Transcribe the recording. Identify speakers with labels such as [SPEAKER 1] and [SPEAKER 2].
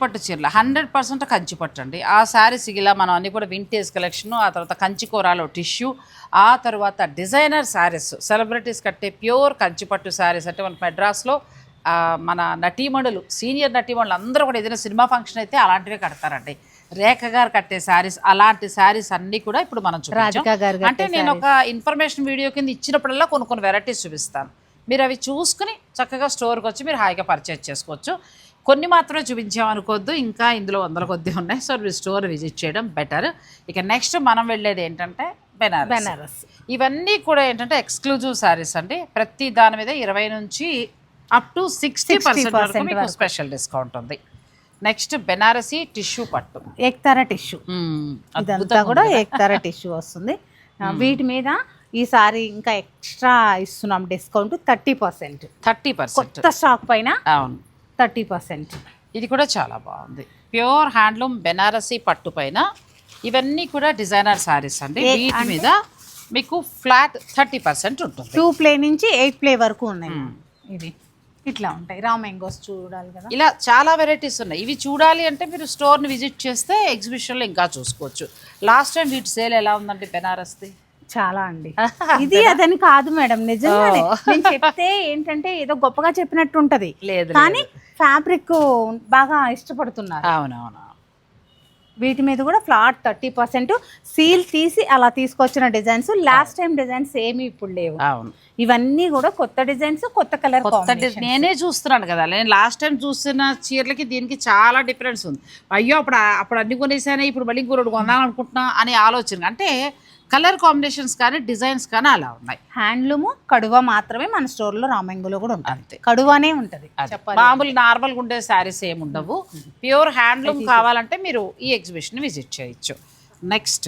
[SPEAKER 1] పట్టు చీరలు 100% కంచి పట్టు అండి. ఆ శారీస్ ఇలా మనం అన్ని కూడా వింటేజ్ కలెక్షన్, ఆ తర్వాత కంచి కూరలో టిష్యూ, ఆ తర్వాత డిజైనర్ శారీస్, సెలబ్రిటీస్ కట్టే ప్యూర్ కంచి పట్టు శారీస్. అంటే మన మెడ్రాస్లో మన నటీమణులు, సీనియర్ నటీమణులు అందరూ కూడా ఏదైనా సినిమా ఫంక్షన్ అయితే అలాంటివే కడతారండి. రేఖ గారు కట్టే శారీస్, అలాంటి శారీస్ అన్నీ కూడా ఇప్పుడు మనం చూపించాం. అంటే నేను ఒక ఇన్ఫర్మేషన్ వీడియో కింద ఇచ్చినప్పుడల్లా కొన్ని వెరైటీస్ చూపిస్తాను. మీరు అవి చూసుకుని చక్కగా స్టోర్కి వచ్చి మీరు హాయిగా పర్చేజ్ చేసుకోవచ్చు. కొన్ని మాత్రమే చూపించామనుకోవద్దు, ఇంకా ఇందులో వందల కొద్ది ఉన్నాయి. సో మీరు స్టోర్ విజిట్ చేయడం బెటర్. ఇక నెక్స్ట్ మనం వెళ్ళేది ఏంటంటే బెనారస్. ఇవన్నీ కూడా ఏంటంటే ఎక్స్క్లూజివ్ శారీస్ అండి. ప్రతి దాని మీద 20 నుంచి అప్ టు 60% వరకు మీకు స్పెషల్ డిస్కౌంట్ ఉంది. నెక్స్ట్ బెనారసీ టిష్యూ పట్టు,
[SPEAKER 2] ఏక్తారా టిష్యూ, ఇదంతా కూడా ఏక్తారా టిష్యూ వస్తుంది. వీటి మీద ఈసారి ఇంకా ఎక్స్ట్రా ఇస్తున్నాం డిస్కౌంట్ 30%. కొత్త స్టాక్ పైన
[SPEAKER 1] అవును
[SPEAKER 2] 30%.
[SPEAKER 1] ఇది కూడా చాలా బాగుంది. ప్యూర్ హ్యాండ్లూమ్ బెనారసీ పట్టు పైన ఇవన్నీ కూడా డిజైనర్ శారీస్ అండి. వీటి మీద మీకు ఫ్లాట్ 30% ఉంటుంది.
[SPEAKER 2] 2 ప్లే నుంచి 8 ప్లే వరకు ఉన్నాయి. ఇది ఇట్లా ఉంటాయి. రా మ్యాంగోస్ చూడాలి కదా,
[SPEAKER 1] ఇలా చాలా వెరైటీస్ ఉన్నాయి. ఇవి చూడాలి అంటే మీరు స్టోర్ని విజిట్ చేస్తే ఎగ్జిబిషన్లో ఇంకా చూసుకోవచ్చు. లాస్ట్ టైం వీటి సేల్ ఎలా ఉందండి బెనారస్ది?
[SPEAKER 2] చాలా అండి. ఇది అదని కాదు మేడం, నిజంగానే నేను చెప్తే ఏంటంటే ఏదో గొప్పగా చెప్పినట్టు ఉంటది, కానీ ఫ్యాబ్రిక్ బాగా ఇష్టపడుతున్నారు.
[SPEAKER 1] అవునవును.
[SPEAKER 2] వీటి మీద కూడా ఫ్లాట్ 30% సీల్ తీసి అలా తీసుకొచ్చిన డిజైన్స్. లాస్ట్ టైం డిజైన్స్ ఏమి ఇప్పుడు లేవు.
[SPEAKER 1] అవును,
[SPEAKER 2] ఇవన్నీ కూడా కొత్త డిజైన్స్, కొత్త కలర్.
[SPEAKER 1] నేనే చూస్తున్నాను కదా, నేను లాస్ట్ టైం చూసిన చీరలకి దీనికి చాలా డిఫరెన్స్ ఉంది. అయ్యో అప్పుడు అన్ని కొనేసానే, ఇప్పుడు మళ్ళీ ఇంకొకటి కొనాలనుకుంటున్నా అనే ఆలోచన. అంటే కలర్ కాంబినేషన్స్ కానీ డిజైన్స్ కానీ అలా ఉన్నాయి.
[SPEAKER 2] హ్యాండ్లూమ్ కడువ మాత్రమే మన స్టోర్లో రామంగులో కూడా ఉంటుంది. అంతే, కడువనే ఉంటుంది.
[SPEAKER 1] మామూలు నార్మల్గా ఉండే శారీస్ ఏమి ఉండవు. ప్యూర్ హ్యాండ్లూమ్ కావాలంటే మీరు ఈ ఎగ్జిబిషన్ విజిట్ చేయొచ్చు. నెక్స్ట్